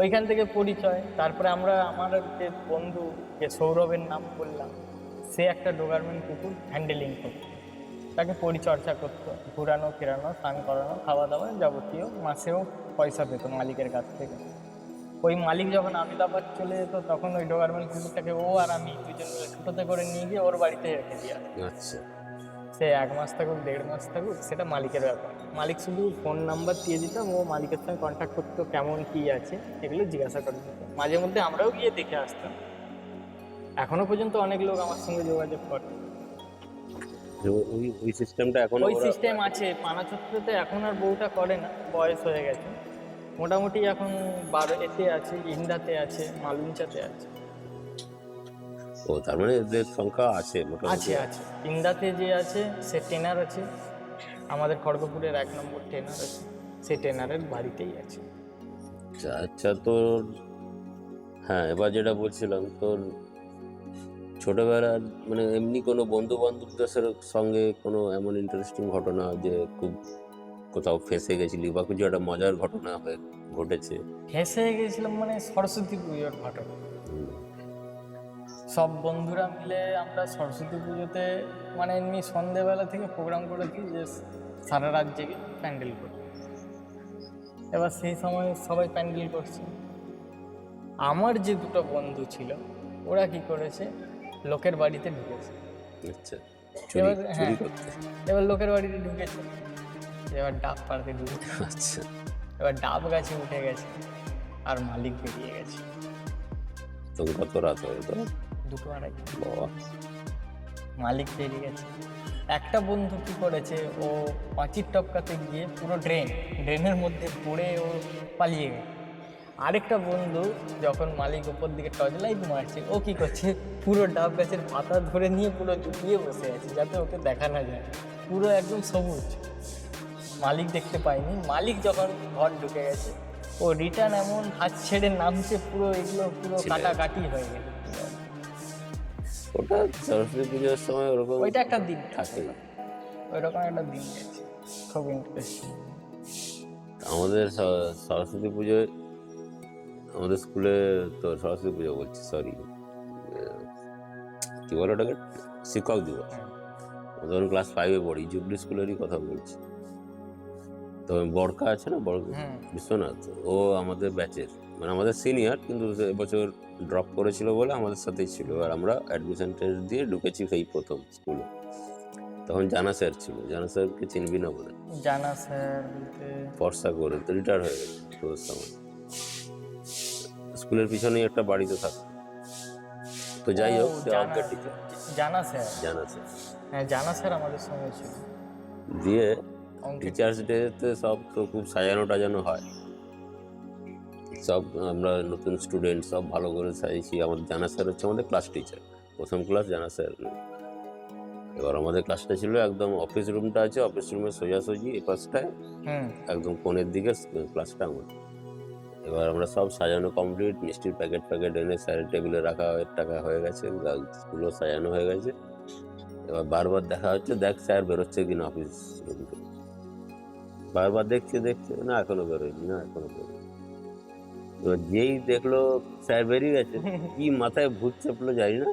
ওইখান থেকে পরিচয়, তারপরে আমার যে বন্ধু, যে সৌরভের নাম বললাম, সে একটা ডোগারমেন্ট কুকুর হ্যান্ডেলিং করতো, তাকে পরিচর্যা করতো, ঘুরানো ফেরানো, স্নান করানো, খাওয়া দাওয়া যাবতীয়, মাসেও পয়সা পেত মালিকের কাছ থেকে। ওই মালিক যখন আহমেদাবাদ চলে যেত তখন ওই ডোগারমেন্ট কুকুরটাকে ও আর আমি দুজন মিলে ছোটোতে করে নিয়ে গিয়ে ওর বাড়িতে রেখে দিয়ে আসতাম। আচ্ছা। সে 1 মাস থাকুক 1.5 মাস থাকুক সেটা মালিকের ব্যাপার। মালিক শুধু ফোন নাম্বার দিয়ে দিতাম, ও মালিকের সঙ্গে কন্ট্যাক্ট করতো, কেমন কী আছে এগুলো জিজ্ঞাসা করে দিত। মাঝে মধ্যে আমরাও গিয়ে দেখে আসতাম। এখনো পর্যন্ত অনেক লোক আমার সঙ্গে যোগাযোগ করে। ওই ওই সিস্টেমটা এখন ওই সিস্টেম আছে পানাচত্রতে, এখন আর বউটা করে না, বয়স হয়ে গেছে। মোটামুটি এখন এতে আছে, ইন্দাতে আছে, মালুঞ্চাতে আছে। ও তার মানে এদের সংখ্যা আছে মোটামুটি। আছে আছে, ইন্দাতে যে আছে সে ট্রেনার আছে, আমাদের খড়গপুরের 1 নম্বর ট্রেনার আছে, সে ট্রেনারের বাড়িতেই আছে। আচ্ছা আচ্ছা, তোর হ্যাঁ এবার যেটা বলছিলাম, তোর ছোটবেলার মানে এমনি কোনো বন্ধু বান্ধবদের সঙ্গে কোনো এমন ইন্টারেস্টিং ঘটনা যে খুব কোথাও ফেঁসে গেছিলি বা কিছু একটা মজার ঘটনা ঘটেছে? হেসে গেছিলাম মানে সরস্বতী পুজোর ঘটনা। হুম। সব বন্ধুরা মিলে আমরা সরস্বতী পুজোতে মানে এমনি সন্ধেবেলা থেকে প্রোগ্রাম করেছি যে সারা রাত জেগে প্যান্ডেল করি। এবার সেই সময় সবাই প্যান্ডেল করছে। আমার যে দুটো বন্ধু ছিল ওরা কি করেছে, লোকের বাড়িতে ঢুকেছে। আচ্ছা, এবার চুরি হ্যাঁ, করতে? এবার লোকের বাড়িতে ঢুকেছে, এবার ডাব পাড়তে ঢুকেছে। আচ্ছা। এবার ডাব গাছে উঠে গেছে আর মালিক বেরিয়ে গেছে। তখন কত রাত হয়ে তো? 2-2:30। বাবা। মালিক বেরিয়ে গেছে। একটা বন্ধু কি করেছে, ও পাঁচির টপকাতে গিয়ে পুরো ড্রেনের মধ্যে পড়ে ও পালিয়ে গেছে। আরেকটা বন্ধু যখন মালিক ওপর দিকে টর্চ লাইট মারছে, ও কি করছে, পুরো ডাব গাছের পাতা ধরে নিয়ে পুরো জুটিয়ে বসে আছে যাতে ওকে দেখা না যায়, পুরো একদম সবুজ। মালিক দেখতে পায়নি। মালিক যখন ঘর ঢুকে গেছে, ও রিটার্ন এমন হাত ছেড়ে নামছে, পুরো এগুলো পুরো ছিঁড়ে কাটাকাটি হয়ে গেছে। ওটা সরস্বতী পুজোর সময় ওরকম ওইটা একটা দিন থাকে। ওইরকম একটা দিন গেছে, খুব ইন্টারেস্টিং। আমাদের সরস্বতী পুজোয় আমাদের স্কুলে, তো সরস্বতী পুজো বলছি, সরি, কি বলে ওটাকে, শিক্ষক দিবস। ধরুন ক্লাস 5-এ পড়ি, জুবলি স্কুলেরই কথা বলছি। তো বড়কা আছে না, বড় বিশ্বনাথ, ও আমাদের ব্যাচের, মানে আমাদের সিনিয়র, কিন্তু এবছর ড্রপ করেছিল বলে আমাদের সাথেই ছিল। আর আমরা অ্যাডমিশন টেস্ট দিয়ে ঢুকেছি সেই প্রথম স্কুলে। তখন জানা স্যার ছিল, জানা স্যারকে চিনবি না বলে, জানা স্যার বলতে ফর্সা করে, তো রিটায়ার হয়ে গেছে তোর সময়। স্কুলের পিছনেই একটা বাড়িতে থাকতো। তো যাই হোক, সে অজ্ঞাত টিচার। জানা স্যার, জানা স্যার। হ্যাঁ জানা স্যার আমাদের সঙ্গে ছিল। দিয়ে অঙ্কের টিচার্স ডেতে সব তো খুব সাজানো টাজানো হয়, সব আমরা নতুন স্টুডেন্ট সব ভালো করে সাজিয়েছি। আমাদের জানা স্যার হচ্ছে আমাদের ক্লাস টিচার, প্রথম ক্লাস জানা স্যার। এবার আমাদের ক্লাসটা ছিল একদম, অফিস রুমটা আছে, অফিস রুমের সোজাসুজি এ পাশটায় একদম কোণের দিকে ক্লাসটা আমাদের। এবার আমরা সব সাজানো কমপ্লিট, মিষ্টির প্যাকেট এনে স্যারের টেবিলে টাকা হয়ে গেছে, স্কুলও সাজানো হয়ে গেছে। এবার বারবার দেখা হচ্ছে, দেখ স্যার বেরোচ্ছে কিনা অফিস রুম থেকে। বারবার দেখছে না এখনো বেরোয়নি, না এখনো বেরোয়নি। এবার যেই দেখলো স্যার বেরিয়ে গেছে, কি মাথায় ভূত চেপলো জানি না,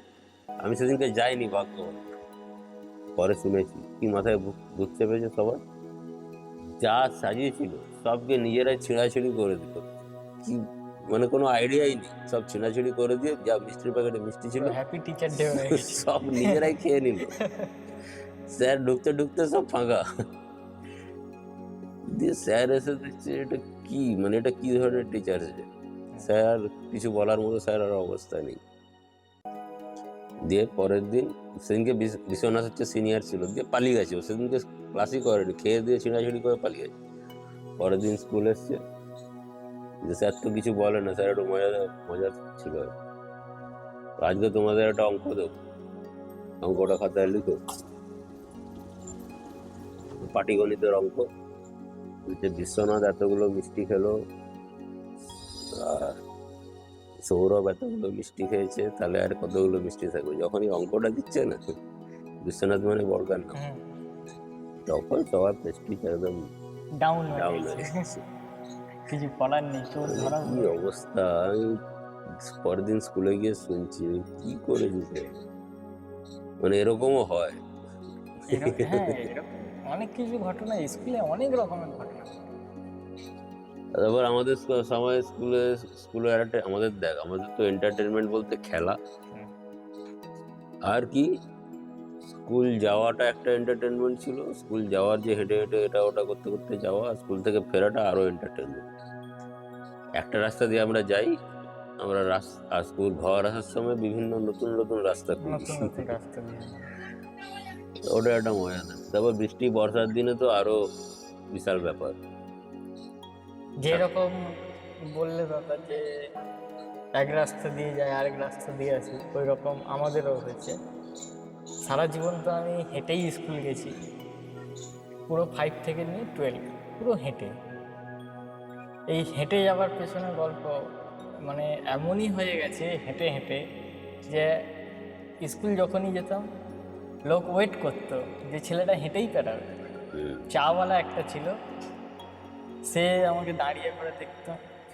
আমি সেদিনকে যাইনি ভাগ্য, পরে শুনেছি কি মাথায় ভূত চেপেছে। সবাই যা সাজিয়েছিল সবকে নিজেরাই ছিঁড়াছিঁড়ি করে দিত, কি মানে কোনো আইডিয়াই নেই, সব ছিঁড়াছিঁড়ি করে দিয়ে যা মিষ্টির প্যাকেটে মিষ্টি ছিল হ্যাপি টিচার ডে হয়ে গেছে। সব নিজেরাই খেয়ে নিল। স্যার ঢুকতে সব ফাঁকা। দিয়ে স্যার এসে দেখছে এটা কি, মানে এটা কি ধরনের টিচার আছে। স্যার কিছু বলার মতো স্যার আর অবস্থা নেই। দিয়ে পরের দিন, সেদিনকে বিশ্বনাথ হচ্ছে সিনিয়র ছিল, দিয়ে পালিয়ে গেছে। ও সেদিনকে ক্লাসই করেনি, খেয়ে দিয়ে ছিঁড়াছিঁড়ি করে পালিয়ে গেছে। পরের দিন স্কুল এসছে, যে স্যার তো কিছু বলে না, স্যার একটু মজা মজা ছিল। আজকে তোমাদের একটা অঙ্ক দেবো, অঙ্কটা খাতায় লিখো, পাটিগণিতের অঙ্ক। যে বিশ্বনাথ এতগুলো মিষ্টি খেলো আর সৌরভ এতগুলো মিষ্টি খেয়েছে, তাহলে আর কতগুলো মিষ্টি থাকবে? যখনই অঙ্কটা দিচ্ছে না, বিশ্বনাথ মানে বর্গার নাম, তখন সবার প্রেস্টিজ একদম ডাউন ডাউন হয়ে হয়ে গেছে। গেছে। কিছু করার নেই, চোর ধরা কি অবস্থা! আমি পরের দিন স্কুলে গিয়ে শুনছি কি করে দিতে, মানে এরকমও হয়। হ্যাঁ, এরকম অনেক কিছু ঘটনা স্কুলে, অনেক রকমের ঘটনা। তারপর আমাদের সময় স্কুলে একটা আমাদের দেখ, আমাদের তো এন্টারটেনমেন্ট বলতে খেলা, হুম। আর কি স্কুল যাওয়াটা একটা এন্টারটেনমেন্ট ছিল। স্কুল যাওয়ার যে হেঁটে হেঁটে এটা ওটা করতে করতে যাওয়া, স্কুল থেকে ফেরাটা আরো এন্টারটেনমেন্ট। একটা রাস্তা দিয়ে আমরা যাই, আমরা আর স্কুল ঘর আসার সময় বিভিন্ন নতুন নতুন রাস্তা খুঁজি। নতুন নতুন রাস্তা দিয়ে ওটা একটা মজা না। তারপর বৃষ্টি বর্ষার দিনে তো আরো বিশাল ব্যাপার। যেরকম বললে দাদা যে এক রাস্তা দিয়ে যায় আরেক রাস্তা দিয়ে আসি, ওই রকম আমাদেরও হয়েছে। সারা জীবন তো আমি হেঁটেই স্কুল গেছি, পুরো 5 থেকে নিয়ে 12 পুরো হেঁটে। এই হেঁটে যাওয়ার পেছনে গল্প মানে এমনই হয়ে গেছে হেঁটে হেঁটে, যে স্কুল যখনই যেতাম লোক ওয়েট করতো যে ছেলেটা হেঁটেই পেরাবে। চাওয়ালা একটা ছিল, সে আমাকে দাঁড়িয়ে করে দেখতো,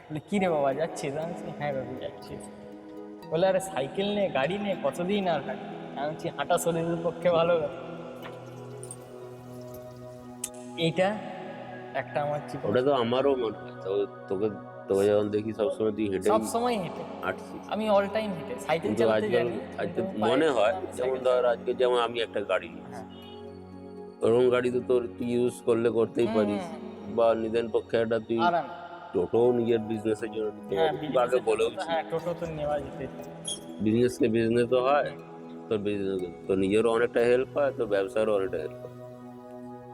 বলে কী রে বাবা যাচ্ছিস? আমি বলছি হ্যাঁ বাবু যাচ্ছি। বলে আরে সাইকেল নে, গাড়ি নে, কতদিন আর হাঁটবি? আমি বলছি হাঁটা শরীরের পক্ষে ভালো কথা। এইটা একটা আমার জীবন। ওটা তো আমারও মনে হয়। তোকে তোকে যখন দেখি সবসময় তুই হেঁটেই সব সময় হেঁটে, হাঁটছিস, আমি অল টাইম হেঁটে, সাইকেল কিন্তু চালাতে আজকাল জানি আজকে কিন্তু পায়ে মনে হয় আমি যেমন সাইকেল ধর চালাতে। আজকে যেমন আমি একটা গাড়ি নিয়েছি, হ্যাঁ। ওরকম গাড়ি তো তোর তুই ইউজ করলে করতেই হুম পারিস, হুম হুম। বা নিদেন পক্ষে একটা তুই আরাম। টোটো নিজের বিজনেসের জন্য নিতে হ্যাঁ, পারিস, বা আগে বিজনেসের জন্য তো বলেওছি হ্যাঁ টোটো তো নেওয়া যেতে পারে। বিজনেসকে বিজনেসও হয়, তোর বিজনেস তোর নিজেরও অনেকটা হেল্প হয়, তোর ব্যবসারও অনেকটা হেল্প হয়।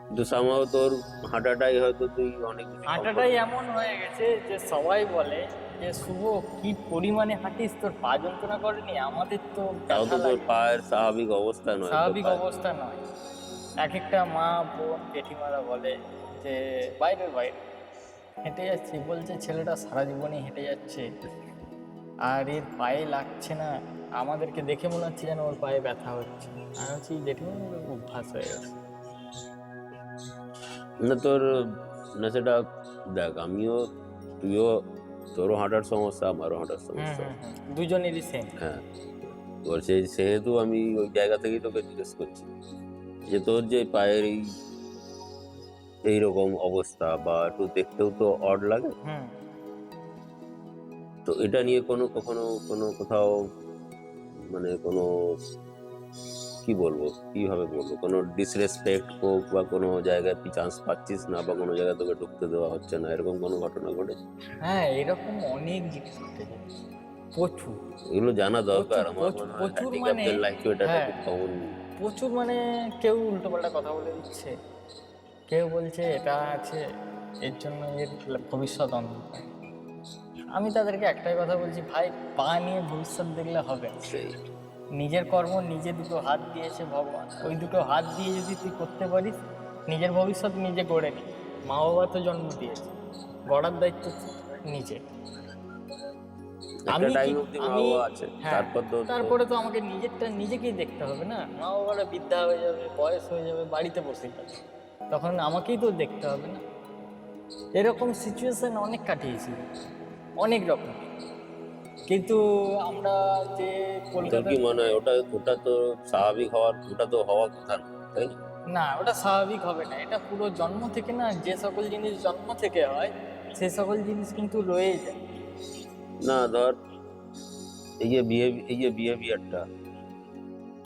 কিন্তু সামাও তোর হাঁটাটাই হয়তো তুই অনেক বেশি হাঁটাটাই কমফোর্টেবল। এমন হয়ে গেছে যে সবাই বলে যে শুভ কি পরিমাণে হাঁটিস, তোর পা যন্ত্রণা করেনি? আমাদের তো তাও তো ব্যথা তোর লাগে। পায়ের স্বাভাবিক অবস্থা নয় তো স্বাভাবিক পায়ের। অবস্থা নয়। এক একটা মা বোন জেঠিমারা বলে যে বাইরে বাইরে হেঁটে যাচ্ছি, বলছে ছেলেটা সারা জীবনই হেঁটে যাচ্ছে আর এর পায়ে লাগছে না, আমাদেরকে দেখে মনে হচ্ছে যেন ওর পায়ে ব্যথা হচ্ছে। আমি বলছি জেঠিমা অভ্যাস হয়ে গেছে। না তোর, না সেটা দেখ, আমিও তুইও, তোরও হাঁটার সমস্যা, আমারও হাঁটার হুম সমস্যা। হুম হুম, দুজনেরই সেম। হ্যাঁ, এবার সেহেতু আমি ওই জায়গা থেকেই তোকে জিজ্ঞেস করছি যে তোর যে পায়ের এইরকম অবস্থা, বা একটু দেখতেও তো অড লাগে, হুম। তো এটা নিয়ে কখনো কোনো কোথাও মানে কোনো কি বলবো, কিভাবে বলবো, কোনো ডিসরেসপেক্ট হোক বা কোনো জায়গায় তুই চান্স পাচ্ছিস না, বা কোনো জায়গায় তোকে ঢুকতে দেওয়া হচ্ছে না, এরকম কোনো ঘটনা ঘটেছে? হ্যাঁ, এরকম অনেক জিনিস ঘটেছে, প্রচুর। এগুলো জানা দরকার, প্রচুর আমার প্রচুর মনে হয় প্রচুর মানে, হ্যান্ডিক্যাপদের লাইফে এটা একটা হ্যাঁ খুব কমন। প্রচুর মানে, কেউ উল্টোপাল্টা কথা বলে দিচ্ছে, কেউ বলছে এটা আছে এর জন্য এর ভবিষ্যৎ অন্ধকার। আমি তাদেরকে একটাই কথা বলছি, ভাই পা নিয়ে ভবিষ্যৎ দেখলে হবে না। সেই নিজের কর্ম নিজে দুটো হাত দিয়েছে ভগবান, ওই দুটো হাত দিয়ে যদি তুই করতে পারিস নিজের ভবিষ্যৎ নিজে গড়ে নি। মা বাবা তো জন্ম দিয়েছে, গড়ার দায়িত্ব নিজে। একটা আমি কি টাইম অব্দি মা আমি বাবা আছে, হ্যাঁ, তারপর তো তারপরে তো আমাকে নিজেরটা নিজেকেই দেখতে হবে না? মা বাবারা বৃদ্ধা হয়ে যাবে, বয়স হয়ে যাবে, বাড়িতে বসে যাবে, তখন আমাকেই তো দেখতে হবে না? এরকম সিচুয়েশন অনেক কাটিয়েছি, অনেক রকম। কিন্তু আমরা যে তোর কি কলকাতার, মনে হয় ওটা ওটা তো স্বাভাবিক হওয়ার, ওটা তো হওয়ার কথা না, তাই না? না ওটা স্বাভাবিক হবে না, এটা পুরো জন্ম থেকে না, যে সকল জিনিস জন্ম থেকে হয় সে সকল জিনিস কিন্তু রয়েই যায়। না ধর এই যে বিহেভিয়ারটা,